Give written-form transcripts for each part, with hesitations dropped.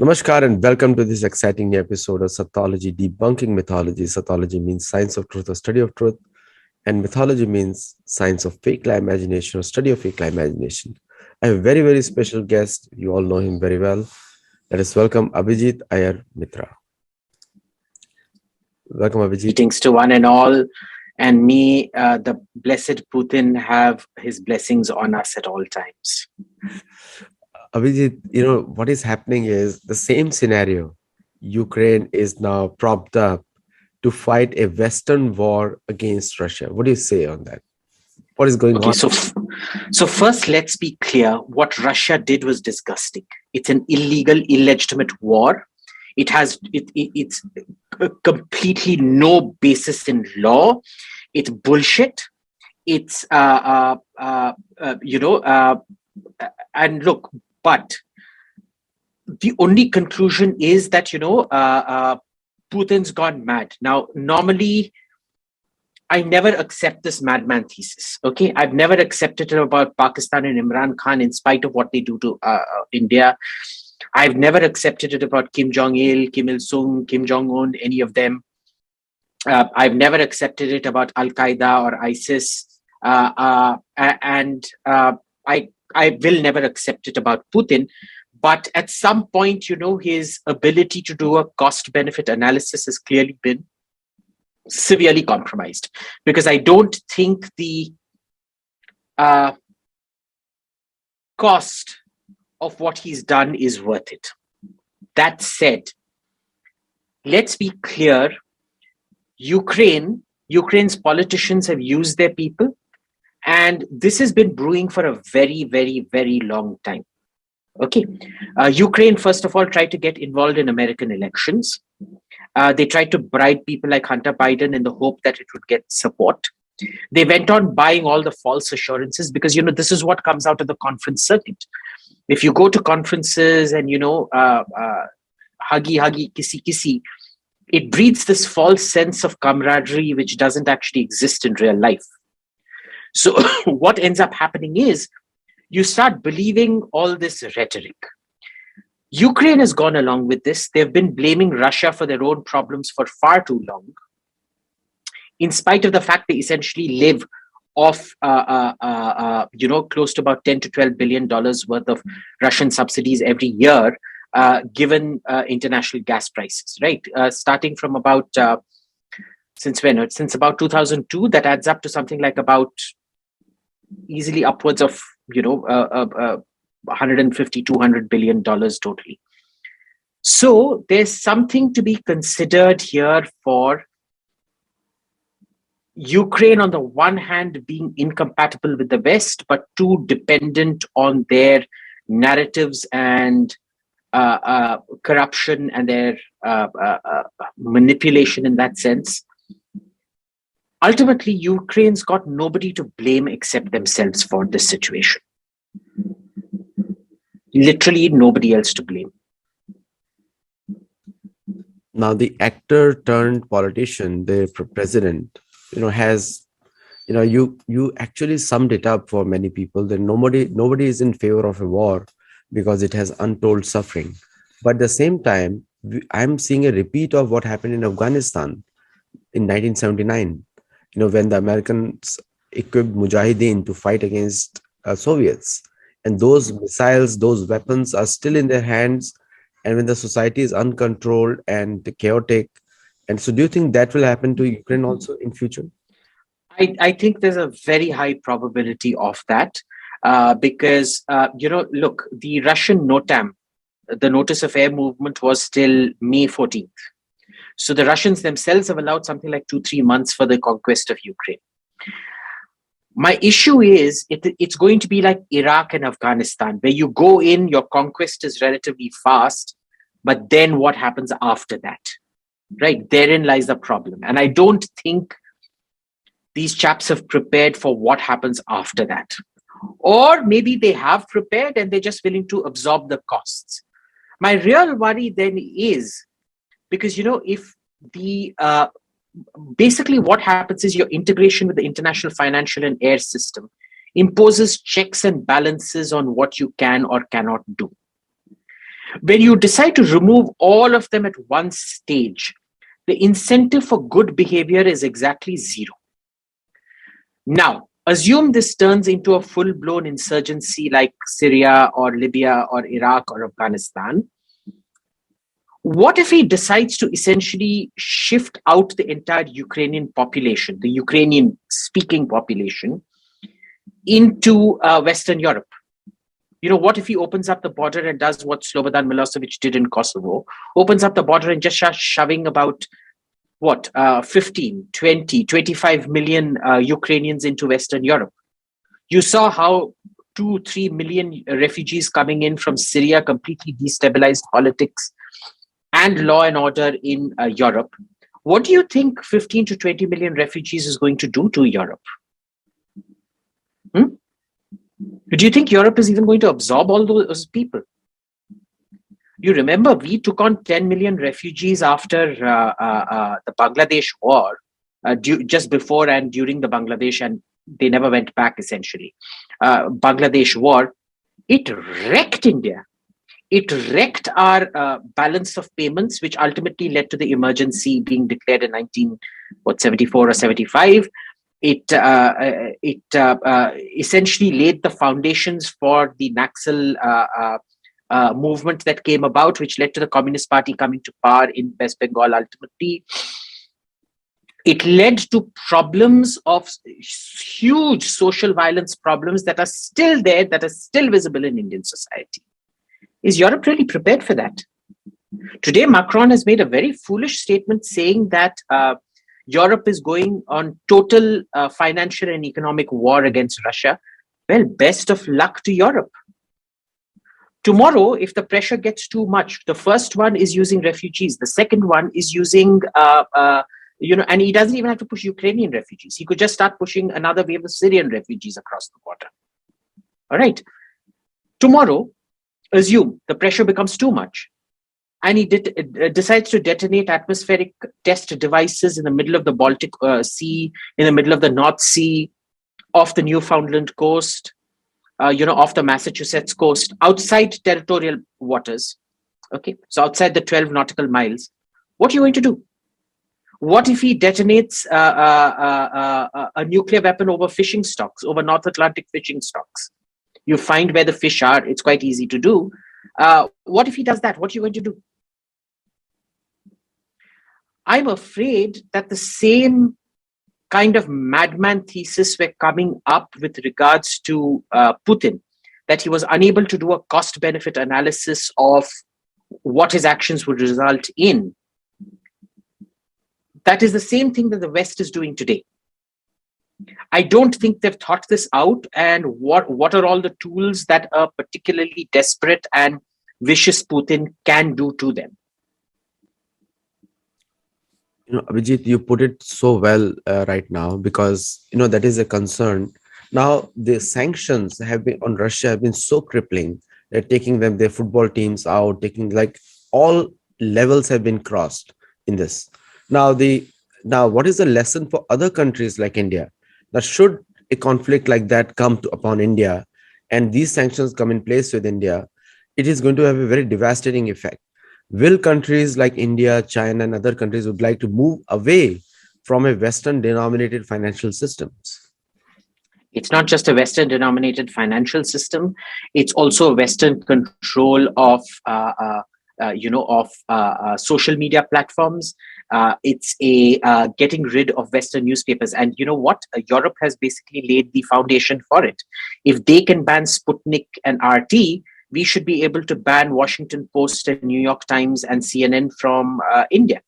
Namaskar and welcome to this exciting new episode of Sattology, debunking mythology. Sattology means science of truth or study of truth, and mythology means science of fake lie imagination or study of fake lie imagination. I have a very, very special guest. You all know him very well. Let us welcome Abhijit, Iyer, Mitra. Welcome, Abhijit. Greetings to one and all. And may the blessed Putin have his blessings on us at all times. Abhijit, what is happening is the same scenario. Ukraine is now propped up to fight a Western war against Russia. What do you say on that? What is going on? So first, let's be clear. What Russia did was disgusting. It's an illegal, illegitimate war. It's completely no basis in law. It's bullshit. It's and look. But the only conclusion is that, Putin's gone mad. Now, normally, I never accept this madman thesis, okay? I've never accepted it about Pakistan and Imran Khan in spite of what they do to India. I've never accepted it about Kim Jong-il, Kim Il-sung, Kim Jong-un, any of them. I've never accepted it about Al-Qaeda or ISIS. I will never accept it about Putin. But at some point, his ability to do a cost-benefit analysis has clearly been severely compromised. Because I don't think the cost of what he's done is worth it. That said, let's be clear. Ukraine's politicians have used their people. And this has been brewing for a very, very, very long time. Okay. Ukraine, first of all, tried to get involved in American elections. They tried to bribe people like Hunter Biden in the hope that it would get support. They went on buying all the false assurances because, this is what comes out of the conference circuit. If you go to conferences and, huggy, kissy, kissy, it breeds this false sense of camaraderie which doesn't actually exist in real life. So what ends up happening is you start believing all this rhetoric. Ukraine has gone along with this. They've been blaming Russia for their own problems for far too long. In spite of the fact they essentially live off, close to about $10 to $12 billion worth of Russian subsidies every year, given international gas prices, right? Starting from about, since when? Since about 2002, that adds up to something like about easily upwards of 150 $200 billion totally. So there's something to be considered here for Ukraine on the one hand being incompatible with the West, but too dependent on their narratives and corruption and their manipulation in that sense. Ultimately, Ukraine's got nobody to blame except themselves for this situation. Literally nobody else to blame. Now, the actor turned politician, the president, has, you actually summed it up for many people that nobody is in favor of a war because it has untold suffering. But at the same time, I'm seeing a repeat of what happened in Afghanistan in 1979. When the Americans equipped Mujahideen to fight against Soviets, and those missiles, those weapons are still in their hands, and when the society is uncontrolled and chaotic. And so do you think that will happen to Ukraine also in future? I think there's a very high probability of that because, look, the Russian NOTAM, the Notice of Air Movement, was till May 14th. So the Russians themselves have allowed something like 2-3 months for the conquest of Ukraine. My issue is it's going to be like Iraq and Afghanistan, where you go in, your conquest is relatively fast, but then what happens after that? Right? Therein lies the problem. And I don't think these chaps have prepared for what happens after that. Or maybe they have prepared and they're just willing to absorb the costs. My real worry then is, because, if the basically what happens is your integration with the international financial and air system imposes checks and balances on what you can or cannot do. When you decide to remove all of them at one stage, the incentive for good behavior is exactly zero. Now, assume this turns into a full-blown insurgency like Syria or Libya or Iraq or Afghanistan. What if he decides to essentially shift out the entire Ukrainian population, the Ukrainian-speaking population, into Western Europe? What if he opens up the border and does what Slobodan Milosevic did in Kosovo, opens up the border and just starts shoving about 15, 20, 25 million Ukrainians into Western Europe? You saw how 2-3 million refugees coming in from Syria completely destabilized politics and law and order in Europe. What do you think 15 to 20 million refugees is going to do to Europe? Do you think Europe is even going to absorb all those people? You remember we took on 10 million refugees after the Bangladesh war, just before and during the Bangladesh, and they never went back essentially. Bangladesh war, it wrecked India. It wrecked our balance of payments, which ultimately led to the emergency being declared in 1974 or 75. It essentially laid the foundations for the Naxal movement that came about, which led to the Communist Party coming to power in West Bengal ultimately. It led to problems of huge social violence problems that are still there, that are still visible in Indian society. Is Europe really prepared for that? Today, Macron has made a very foolish statement saying that Europe is going on total financial and economic war against Russia. Well, best of luck to Europe. Tomorrow, if the pressure gets too much, the first one is using refugees. The second one is using, and he doesn't even have to push Ukrainian refugees. He could just start pushing another wave of Syrian refugees across the border. All right. Tomorrow, assume the pressure becomes too much, and he decides to detonate atmospheric test devices in the middle of the Baltic Sea, in the middle of the North Sea, off the Newfoundland coast, off the Massachusetts coast, outside territorial waters. Okay, so outside the 12 nautical miles. What are you going to do? What if he detonates a nuclear weapon over fishing stocks, over North Atlantic fishing stocks? You find where the fish are. It's quite easy to do. What if he does that? What are you going to do? I'm afraid that the same kind of madman thesis were coming up with regards to Putin, that he was unable to do a cost-benefit analysis of what his actions would result in. That is the same thing that the West is doing today. I don't think they've thought this out, and what are all the tools that a particularly desperate and vicious Putin can do to them. Abhijit, you put it so well right now, because that is a concern. Now the sanctions on Russia have been so crippling. They're taking their football teams out, taking, like, all levels have been crossed in this. Now what is the lesson for other countries like India? That should a conflict like that come upon India, and these sanctions come in place with India, it is going to have a very devastating effect. Will countries like India, China, and other countries would like to move away from a Western denominated financial systems? It's not just a Western denominated financial system. It's also a Western control of social media platforms. It's a getting rid of Western newspapers. And you know what? Europe has basically laid the foundation for it. If they can ban Sputnik and RT, we should be able to ban Washington Post and New York Times and CNN from India,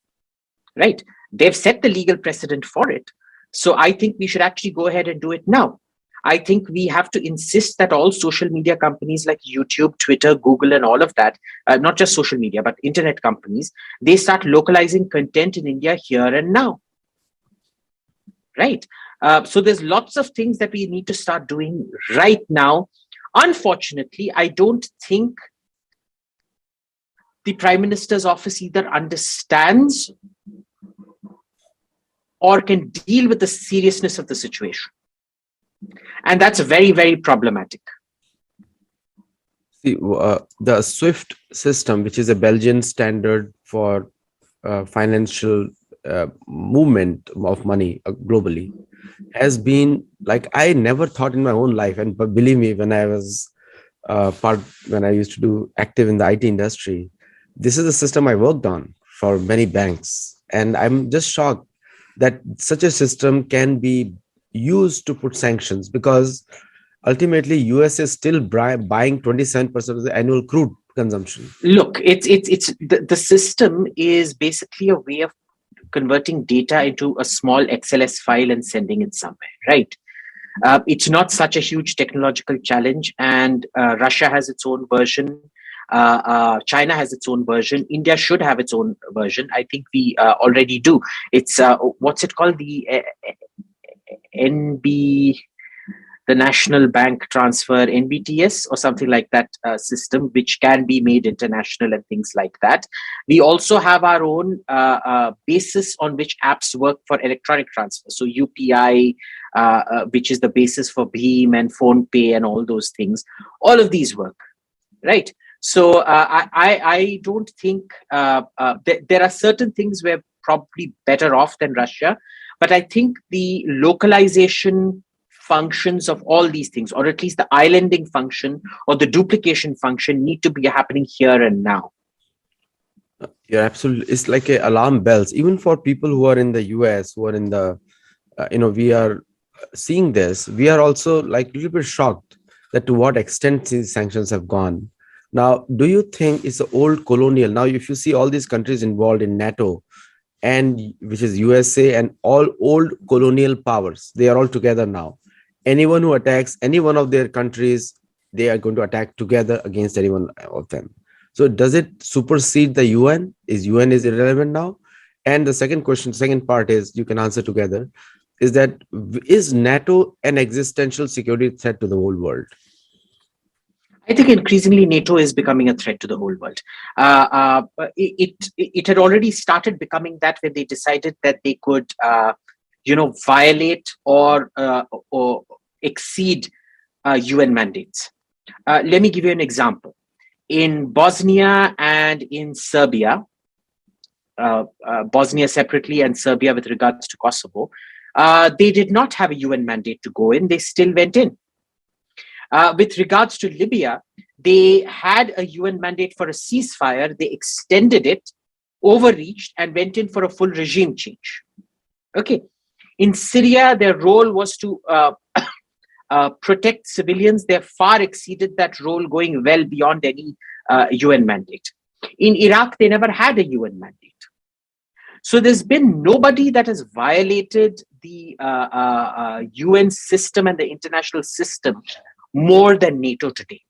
right? They've set the legal precedent for it. So I think we should actually go ahead and do it now. I think we have to insist that all social media companies like YouTube, Twitter, Google, and all of that, not just social media, but internet companies, they start localizing content in India here and now, right? So there's lots of things that we need to start doing right now. Unfortunately, I don't think the Prime Minister's office either understands or can deal with the seriousness of the situation. And that's very, very problematic. See, the SWIFT system, which is a Belgian standard for financial movement of money globally, has been like I never thought in my own life, and but believe me, when I was part when I used to do active in the IT industry, this is a system I worked on for many banks, and I'm just shocked that such a system can be used to put sanctions because ultimately US is still buying 27% of the annual crude consumption. Look, the system is basically a way of converting data into a small XLS file and sending it somewhere, right? It's not such a huge technological challenge, and Russia has its own version. China has its own version. India should have its own version. I think we already do. It's what's it called? The NB, the National Bank Transfer, NBTS, or something like that system, which can be made international and things like that. We also have our own basis on which apps work for electronic transfer. So UPI, which is the basis for Bheem and PhonePe and all those things. All of these work, right? So I don't think there are certain things we're probably better off than Russia, but I think the localization functions of all these things, or at least the islanding function or the duplication function, need to be happening here and now. You're absolutely. It's like a alarm bells, even for people who are in the US, who are in the, we are seeing this. We are also like a little bit shocked that to what extent these sanctions have gone. Now, do you think it's the old colonial? Now, if you see all these countries involved in NATO, and which is USA and all old colonial powers, they are all together now. Anyone who attacks any one of their countries, they are going to attack together against any one of them. So does it supersede the UN? Is UN is irrelevant now? And the second question, second part is you can answer together, is that is NATO an existential security threat to the whole world? I think increasingly NATO is becoming a threat to the whole world. It had already started becoming that when they decided that they could, violate or exceed UN mandates. Let me give you an example. In Bosnia and in Serbia, Bosnia separately and Serbia with regards to Kosovo, they did not have a UN mandate to go in. They still went in. With regards to Libya, they had a UN mandate for a ceasefire. They extended it, overreached, and went in for a full regime change. Okay. In Syria, their role was to protect civilians. They far exceeded that role, going well beyond any UN mandate. In Iraq, they never had a UN mandate. So there's been nobody that has violated the UN system and the international system more than NATO today.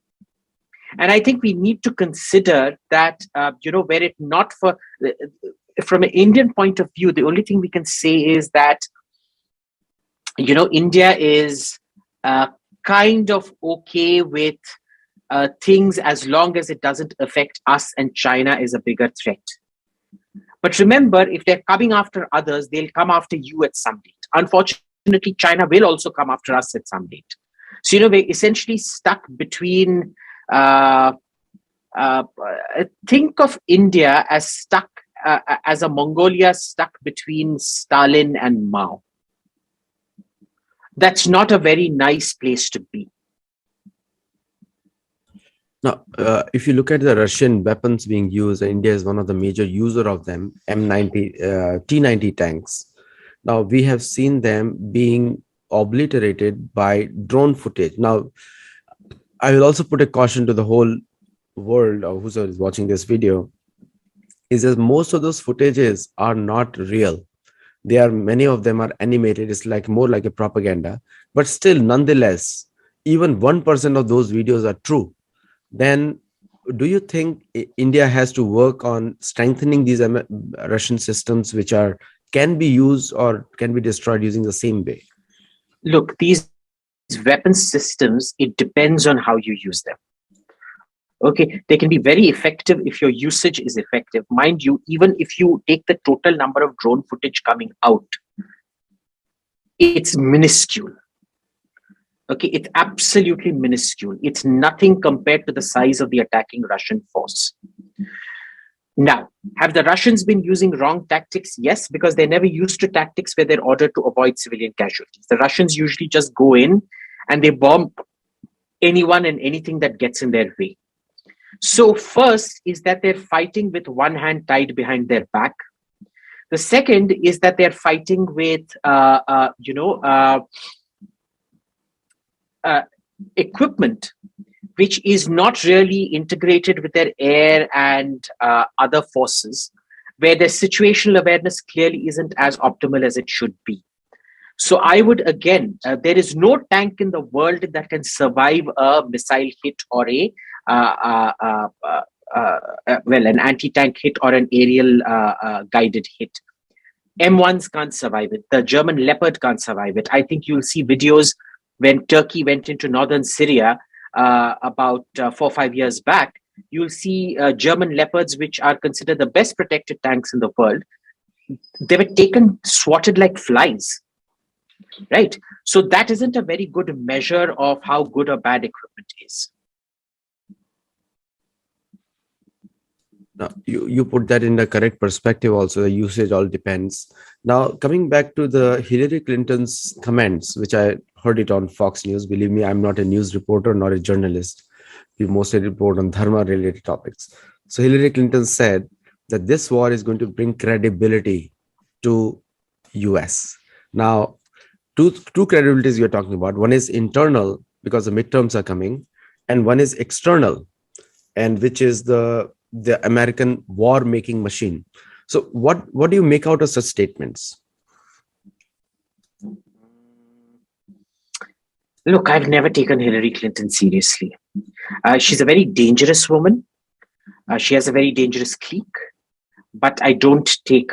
And I think we need to consider that, were it not for, from an Indian point of view, the only thing we can say is that, India is kind of okay with things as long as it doesn't affect us, and China is a bigger threat. But remember, if they're coming after others, they'll come after you at some date. Unfortunately, China will also come after us at some date. So, we're essentially stuck between, think of India as stuck, as a Mongolia stuck between Stalin and Mao. That's not a very nice place to be. Now, if you look at the Russian weapons being used, India is one of the major user of them, M90, T90 tanks. Now, we have seen them being obliterated by drone footage. Now, I will also put a caution to the whole world or who's watching this video, is that most of those footages are not real. Many of them are animated. It's like more like a propaganda, but still, nonetheless, even 1% of those videos are true. Then do you think India has to work on strengthening these Russian systems which can be used or can be destroyed using the same way? Look, these weapon systems, it depends on how you use them. Okay, they can be very effective if your usage is effective. Mind you, even if you take the total number of drone footage coming out, it's minuscule. Okay, it's absolutely minuscule. It's nothing compared to the size of the attacking Russian force. Now, have the Russians been using wrong tactics? Yes, because they're never used to tactics where they're ordered to avoid civilian casualties. The Russians usually just go in and they bomb anyone and anything that gets in their way. So, first is that they're fighting with one hand tied behind their back. The second is that they're fighting with, equipment which is not really integrated with their air and other forces, where their situational awareness clearly isn't as optimal as it should be. So I would again, there is no tank in the world that can survive a missile hit or an anti-tank hit or an aerial guided hit. M1s can't survive it. The German Leopard can't survive it. I think you'll see videos when Turkey went into northern Syria about 4 or 5 years back. You'll see German Leopards, which are considered the best protected tanks in the world. They were taken, swatted like flies, right? So that isn't a very good measure of how good or bad equipment is. Now, you put that in the correct perspective also. The usage all depends. Now, coming back to the Hillary Clinton's comments, which I heard it on Fox News. Believe me, I'm not a news reporter nor a journalist. We mostly report on dharma-related topics. So Hillary Clinton said that this war is going to bring credibility to US. Now, two credibilities you're talking about. One is internal, because the midterms are coming, and one is external, and which is the American war-making machine. So what do you make out of such statements? Look, I've never taken Hillary Clinton seriously. She's a very dangerous woman. She has a very dangerous clique, but I don't take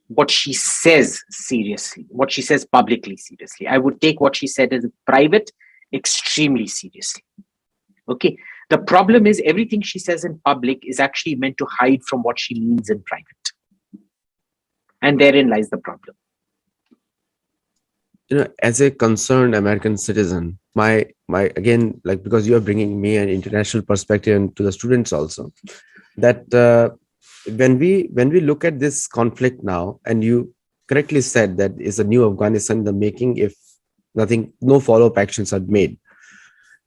what she says seriously, what she says publicly seriously. I would take what she said in private extremely seriously. Okay. The problem is everything she says in public is actually meant to hide from what she means in private. And therein lies the problem. As a concerned American citizen, my again, like, because you are bringing me an international perspective and to the students also, that when we look at this conflict now, and you correctly said that is a new Afghanistan in the making if no follow-up actions are made.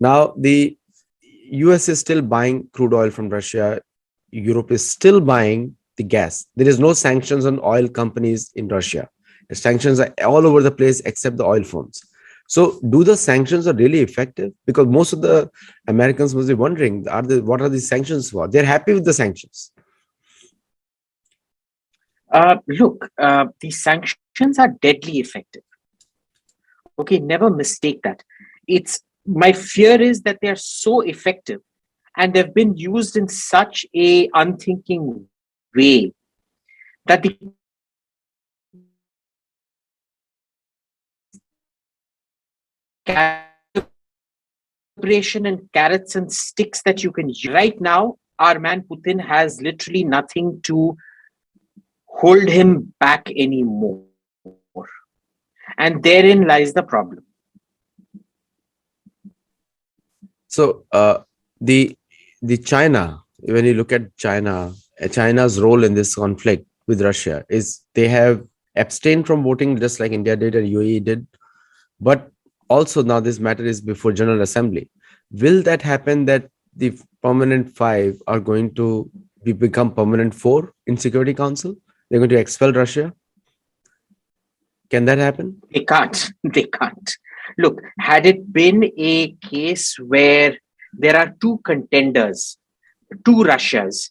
Now the US is still buying crude oil from Russia. Europe is still buying the gas. There is no sanctions on oil companies in Russia. The sanctions are all over the place except the oil firms. So do the sanctions are really effective? Because most of the Americans must be wondering, what are these sanctions for? They're happy with the sanctions. Look, these sanctions are deadly effective. Okay, never mistake that. My fear is that they are so effective and they've been used in such a unthinking way that the calibration and carrots and sticks that you can use. Right now, our man Putin has literally nothing to hold him back anymore. And therein lies the problem. So the China, when you look at China's role in this conflict with Russia is they have abstained from voting just like India did and UAE did. But also now this matter is before General Assembly. Will that happen that the permanent 5 are going to become permanent 4 in Security Council? They're going to expel Russia? Can that happen? They can't. They can't. Look, had it been a case where there are 2 contenders, 2 Russias,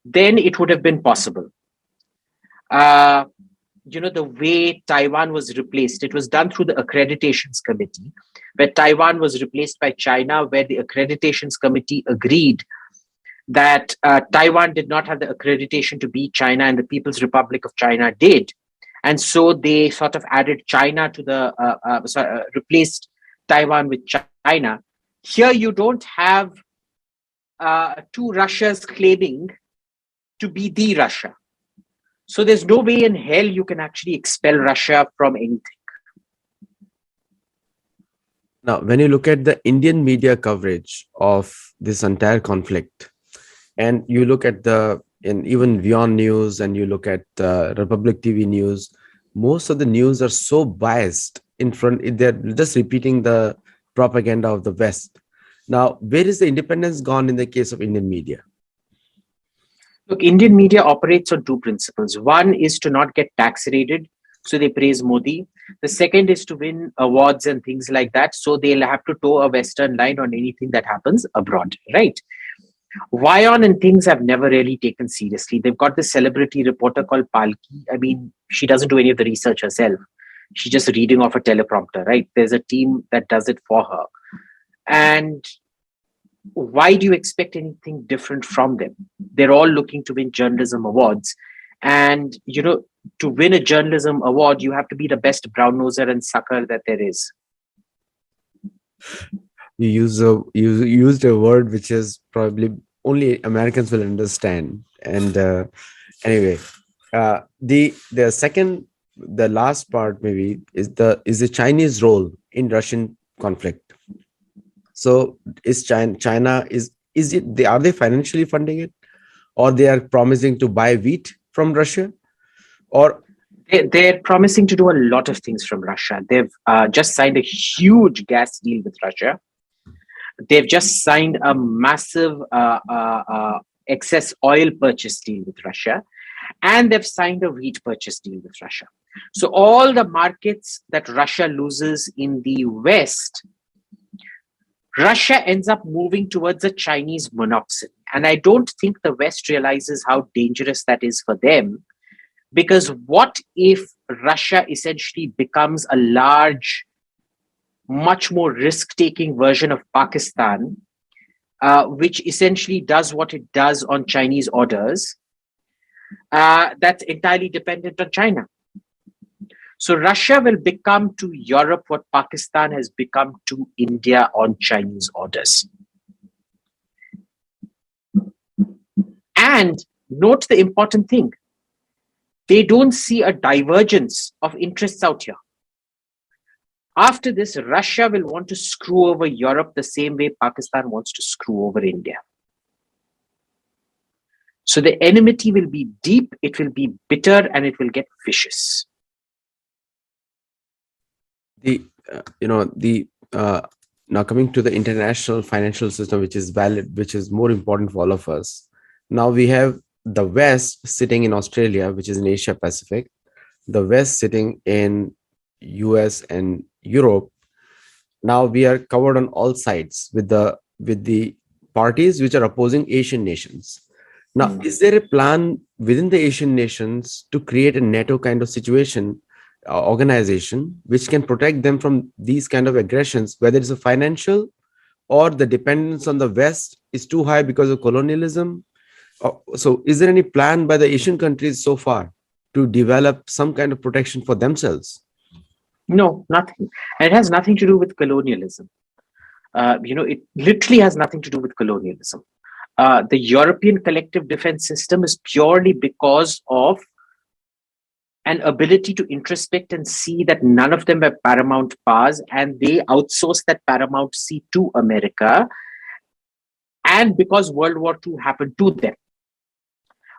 then it would have been possible. The way Taiwan was replaced, it was done through the accreditations committee, where Taiwan was replaced by China, where the accreditations committee agreed that Taiwan did not have the accreditation to be China and the People's Republic of China did. And so they sort of added China to replaced Taiwan with China. Here you don't have 2 Russias claiming to be the Russia. So there's no way in hell you can actually expel Russia from anything. Now, when you look at the Indian media coverage of this entire conflict, and you look at the and even Beyond News, and you look at Republic TV News, most of the news are so biased in front. They're just repeating the propaganda of the West. Now, where is the independence gone in the case of Indian media? Look, Indian media operates on two principles. One is to not get tax raided, so they praise Modi. The second is to win awards and things like that, so they'll have to toe a Western line on anything that happens abroad, right? Vion and things have never really taken seriously. They've got this celebrity reporter called Palki. I mean, she doesn't do any of the research herself. She's just reading off a teleprompter, right? There's a team that does it for her. And why do you expect anything different from them? They're all looking to win journalism awards. And, to win a journalism award, you have to be the best brown noser and sucker that there is. You used a word which is probably only Americans will understand. And anyway, the last part maybe is the Chinese role in Russian conflict. So is China is it they are they financially funding it, or they are promising to buy wheat from Russia, or They're promising to do a lot of things from Russia. They've just signed a huge gas deal with Russia. They've just signed a massive excess oil purchase deal with Russia. And they've signed a wheat purchase deal with Russia. So all the markets that Russia loses in the West, Russia ends up moving towards a Chinese monopoly. And I don't think the West realizes how dangerous that is for them. Because what if Russia essentially becomes a large, much more risk-taking version of Pakistan, which essentially does what it does on Chinese orders, that's entirely dependent on China. So Russia will become to Europe what Pakistan has become to India on Chinese orders. And note the important thing. They don't see a divergence of interests out here. After this, Russia will want to screw over Europe the same way Pakistan wants to screw over India. So the enmity will be deep, it will be bitter, and it will get vicious. Now coming to the international financial system, which is valid, which is more important for all of us. Now we have the West sitting in Australia, which is in Asia Pacific, the West sitting in US and Europe. Now we are covered on all sides with the parties which are opposing Asian nations. Now, is there a plan within the Asian nations to create a NATO kind of situation, organization, which can protect them from these kind of aggressions, whether it's a financial or the dependence on the West is too high because of colonialism? So is there any plan by the Asian countries so far to develop some kind of protection for themselves? No, nothing. And it has nothing to do with colonialism. It literally has nothing to do with colonialism. The European collective defense system is purely because of an ability to introspect and see that none of them have paramount powers, and they outsource that paramountcy to America. And because World War II happened to them.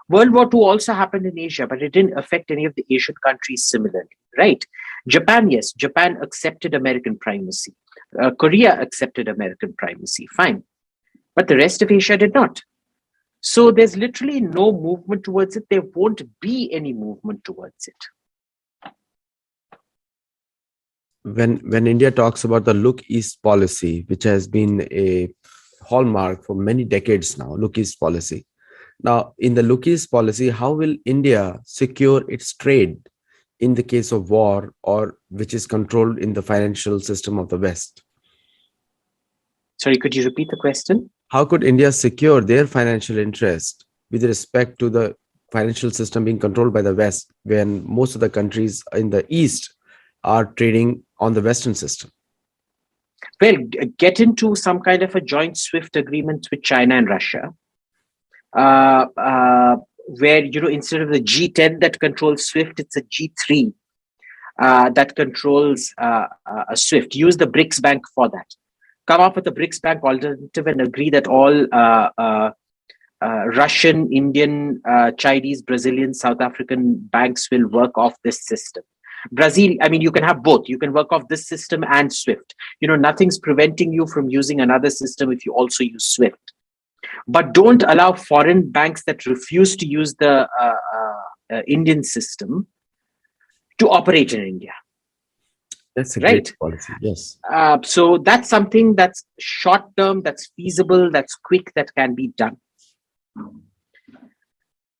World War II also happened in Asia, but it didn't affect any of the Asian countries similarly, right? Japan, yes, Japan accepted American primacy. Korea accepted American primacy, fine. But the rest of Asia did not. So there's literally no movement towards it. There won't be any movement towards it. When India talks about the Look East policy, which has been a hallmark for many decades now, Look East policy. Now, in the Look East policy, how will India secure its trade in the case of war, or which is controlled in the financial system of the West? Sorry, could you repeat the question? How could India secure their financial interest with respect to the financial system being controlled by the West, when most of the countries in the East are trading on the Western system? Well, get into some kind of a joint SWIFT agreement with China and Russia, where, instead of the G10 that controls SWIFT, it's a G3. that controls SWIFT. Use the BRICS Bank for that. Come up with a BRICS Bank alternative and agree that all Russian, Indian, Chinese, Brazilian, South African banks will work off this system. Brazil, I mean, you can have both. You can work off this system and SWIFT. Nothing's preventing you from using another system if you also use SWIFT. But don't allow foreign banks that refuse to use the Indian system to operate in India. That's a right? great policy. Yes. So that's something that's short term, that's feasible, that's quick, that can be done.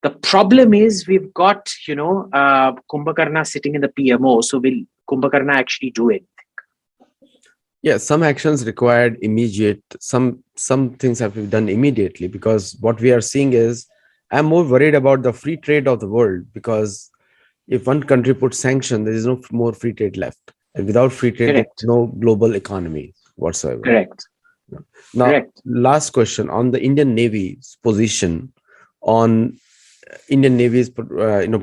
The problem is we've got, Kumbhakarna sitting in the PMO. So will Kumbhakarna actually do it? Yeah, some actions required immediate. Some things have to be done immediately, because what we are seeing is, I'm more worried about the free trade of the world, because if one country puts sanction, there is no more free trade left, and without free trade, there's no global economy whatsoever. Correct. Now, Correct. last question on the Indian Navy's position on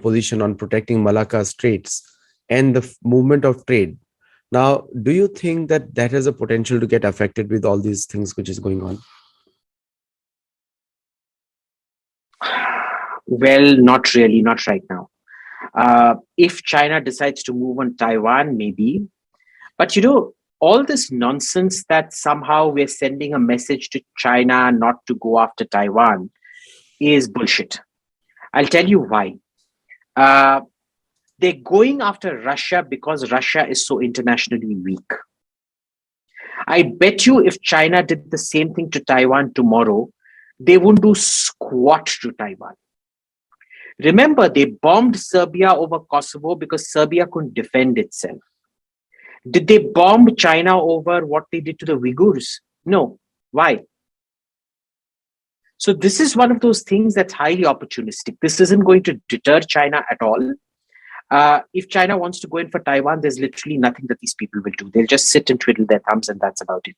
position on protecting Malacca Straits and the movement of trade. Now, do you think that has a potential to get affected with all these things which is going on? Well, not really, not right now. If China decides to move on Taiwan, maybe. But all this nonsense that somehow we're sending a message to China not to go after Taiwan is bullshit. I'll tell you why. They're going after Russia because Russia is so internationally weak. I bet you if China did the same thing to Taiwan tomorrow, they wouldn't do squat to Taiwan. Remember, they bombed Serbia over Kosovo because Serbia couldn't defend itself. Did they bomb China over what they did to the Uyghurs? No. Why? So this is one of those things that's highly opportunistic. This isn't going to deter China at all. If China wants to go in for Taiwan, there's literally nothing that these people will do. They'll just sit and twiddle their thumbs, and that's about it.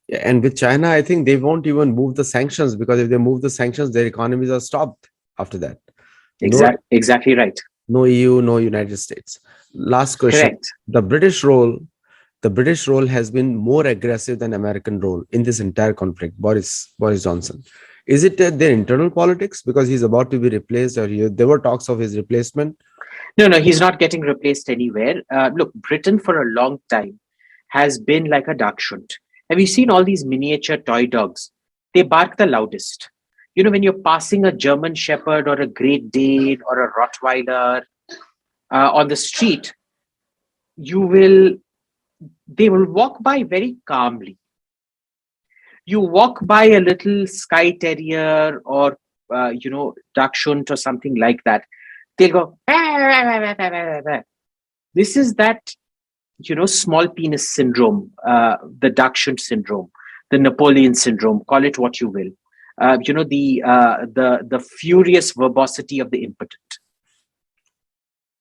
Yeah, and with China, I think they won't even move the sanctions, because if they move the sanctions, their economies are stopped after that. Exactly right. No EU, no United States. Last question. Correct. The British role has been more aggressive than American role in this entire conflict. Boris Johnson. Is it their internal politics, because he's about to be replaced, or there were talks of his replacement? No, he's not getting replaced anywhere. Look, Britain for a long time has been like a dachshund. Have you seen all these miniature toy dogs? They bark the loudest. When you're passing a German Shepherd or a Great Dane or a Rottweiler on the street, they will walk by very calmly. You walk by a little Skye Terrier or, Dachshund or something like that, they'll go, this is that, small penis syndrome, the Dachshund syndrome, the Napoleon syndrome, call it what you will. The furious verbosity of the impotent.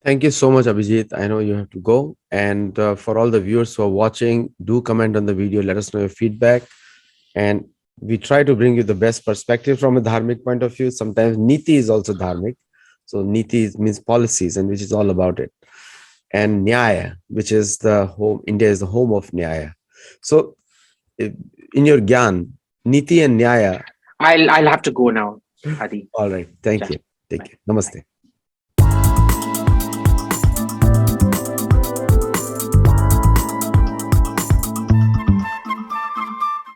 Thank you so much, Abhijit. I know you have to go. And for all the viewers who are watching, do comment on the video. Let us know your feedback. And we try to bring you the best perspective from a dharmic point of view. Sometimes Niti is also dharmic. So Niti means policies, and which is all about it. And Nyaya, which is the home. India is the home of Nyaya. So in your Gyan, Niti and Nyaya. I'll have to go now, Adi. All right. Thank you. Take care. Namaste.